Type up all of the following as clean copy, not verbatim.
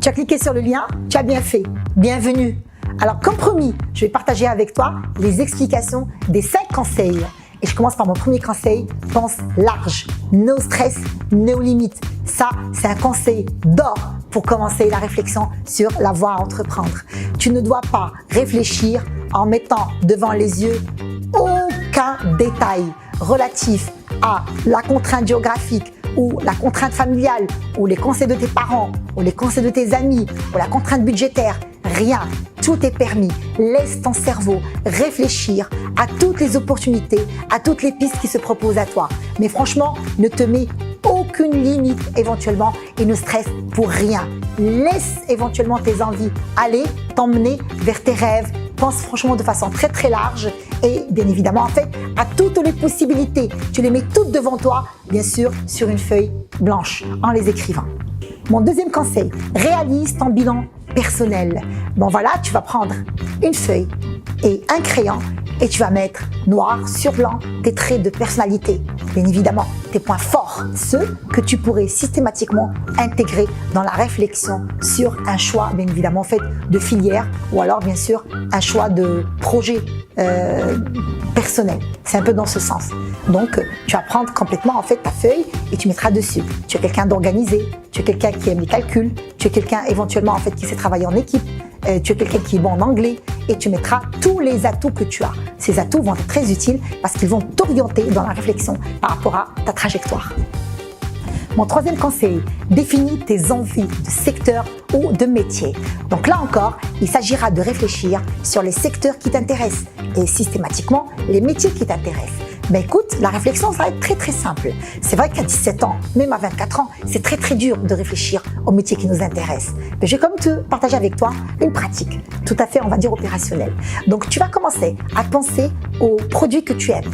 Tu as cliqué sur le lien, tu as bien fait. Bienvenue. Alors comme promis, je vais partager avec toi les explications des 5 conseils. Et je commence par mon premier conseil, pense large. No stress, no limites. Ça, c'est un conseil d'or pour commencer la réflexion sur la voie à entreprendre. Tu ne dois pas réfléchir en mettant devant les yeux aucun détail relatif à la contrainte géographique ou la contrainte familiale ou les conseils de tes parents ou les conseils de tes amis ou la contrainte budgétaire. Rien, tout est permis. Laisse ton cerveau réfléchir à toutes les opportunités, à toutes les pistes qui se proposent à toi. Mais franchement, ne te mets aucune limite éventuellement et ne stresse pour rien. Laisse éventuellement tes envies aller, t'emmener vers tes rêves. Pense franchement de façon très large et bien évidemment en fait à toutes les possibilités. Tu les mets toutes devant toi, bien sûr sur une feuille blanche en les écrivant. Mon deuxième conseil, réalise ton bilan personnel. Bon voilà, tu vas prendre une feuille et un crayon et tu vas mettre noir sur blanc tes traits de personnalité. Bien évidemment, tes points forts, ceux que tu pourrais systématiquement intégrer dans la réflexion sur un choix, bien évidemment, fait de filière ou alors, bien sûr, un choix de projet personnel. C'est un peu dans ce sens. Donc, tu vas prendre complètement en fait ta feuille et tu mettras dessus. Tu es quelqu'un d'organisé, tu es quelqu'un qui aime les calculs, tu es quelqu'un éventuellement en fait qui sait travailler en équipe, tu es quelqu'un qui est bon en anglais et tu mettras tous les atouts que tu as. Ces atouts vont être très utiles parce qu'ils vont t'orienter dans la réflexion par rapport à ta trajectoire. Mon troisième conseil, définis tes envies de secteur ou de métier. Donc là encore, il s'agira de réfléchir sur les secteurs qui t'intéressent et systématiquement les métiers qui t'intéressent. Mais écoute, la réflexion, ça va être très simple. C'est vrai qu'à 17 ans, même à 24 ans, c'est très dur de réfléchir aux métiers qui nous intéressent. Mais je vais comme te partager avec toi une pratique, tout à fait, on va dire, opérationnelle. Donc, tu vas commencer à penser aux produits que tu aimes.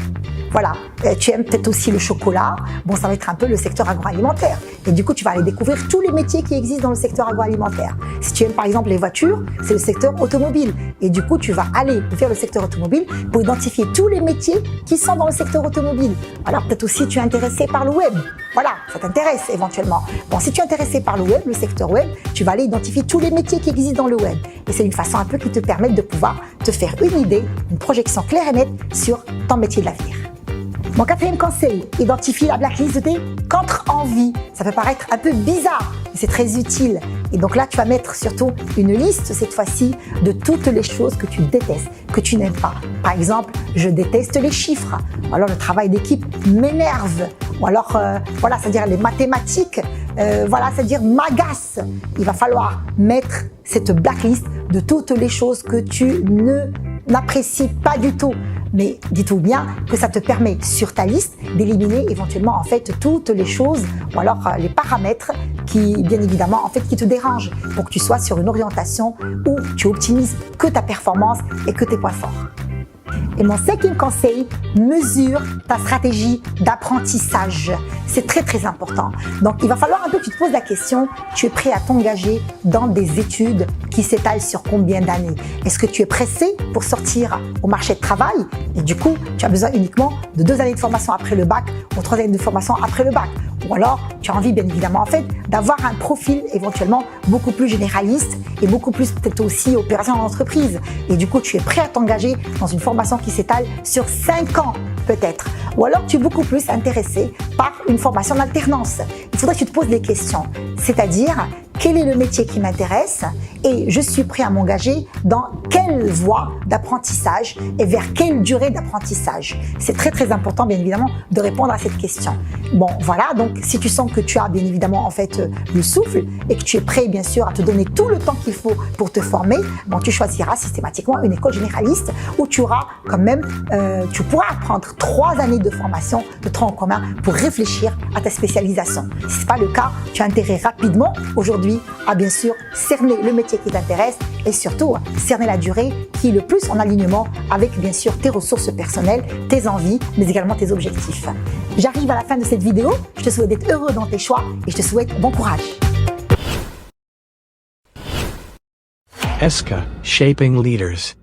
Voilà, tu aimes peut-être aussi le chocolat, bon ça va être un peu le secteur agroalimentaire et du coup tu vas aller découvrir tous les métiers qui existent dans le secteur agroalimentaire. Si tu aimes par exemple les voitures, c'est le secteur automobile et du coup tu vas aller vers le secteur automobile pour identifier tous les métiers qui sont dans le secteur automobile. Alors peut-être aussi tu es intéressé par le web, voilà, ça t'intéresse éventuellement. Bon, si tu es intéressé par le web, le secteur web, tu vas aller identifier tous les métiers qui existent dans le web et c'est une façon un peu qui te permet de pouvoir te faire une idée, une projection claire et nette sur ton métier de l'avenir. Mon quatrième conseil, identifie la blacklist de tes contre-envies. Ça peut paraître un peu bizarre, mais c'est très utile. Et donc là, tu vas mettre surtout une liste, cette fois-ci, de toutes les choses que tu détestes, que tu n'aimes pas. Par exemple, je déteste les chiffres. Ou alors le travail d'équipe m'énerve. Ou alors, voilà, c'est-à-dire les mathématiques, voilà, c'est-à-dire m'agace. Il va falloir mettre cette blacklist de toutes les choses que tu n'apprécies pas du tout. Mais dis-toi bien que ça te permet sur ta liste d'éliminer éventuellement en fait toutes les choses ou alors les paramètres qui bien évidemment en fait qui te dérangent pour que tu sois sur une orientation où tu optimises que ta performance et que tes points forts. Et mon cinquième conseil, mesure ta stratégie d'apprentissage. C'est très important. Donc, il va falloir un peu que tu te poses la question, tu es prêt à t'engager dans des études qui s'étalent sur combien d'années? Est-ce que tu es pressé pour sortir au marché de travail? Et du coup, tu as besoin uniquement de 2 années de formation après le bac ou 3 années de formation après le bac. Ou alors, tu as envie bien évidemment en fait d'avoir un profil éventuellement beaucoup plus généraliste et beaucoup plus peut-être aussi opérationnel en entreprise. Et du coup, tu es prêt à t'engager dans une formation qui s'étale sur 5 ans peut-être. Ou alors, tu es beaucoup plus intéressé par une formation d'alternance. Il faudrait que tu te poses des questions, c'est-à-dire quel est le métier qui m'intéresse et je suis prêt à m'engager dans quelle voie d'apprentissage et vers quelle durée d'apprentissage. C'est très important bien évidemment de répondre à cette question. Bon voilà, donc si tu sens que tu as bien évidemment en fait le souffle et que tu es prêt bien sûr à te donner tout le temps qu'il faut pour te former, bon, tu choisiras systématiquement une école généraliste où tu auras quand même, tu pourras prendre 3 années de formation de tronc commun pour réfléchir à ta spécialisation. Si ce n'est pas le cas, tu as intérêt rapidement aujourd'hui à bien sûr cerner le métier qui t'intéresse et surtout cerner la durée qui est le plus en alignement avec bien sûr tes ressources personnelles, tes envies, mais également tes objectifs. J'arrive à la fin de cette vidéo, je te souhaite d'être heureux dans tes choix et je te souhaite bon courage. ESCA, Shaping Leaders.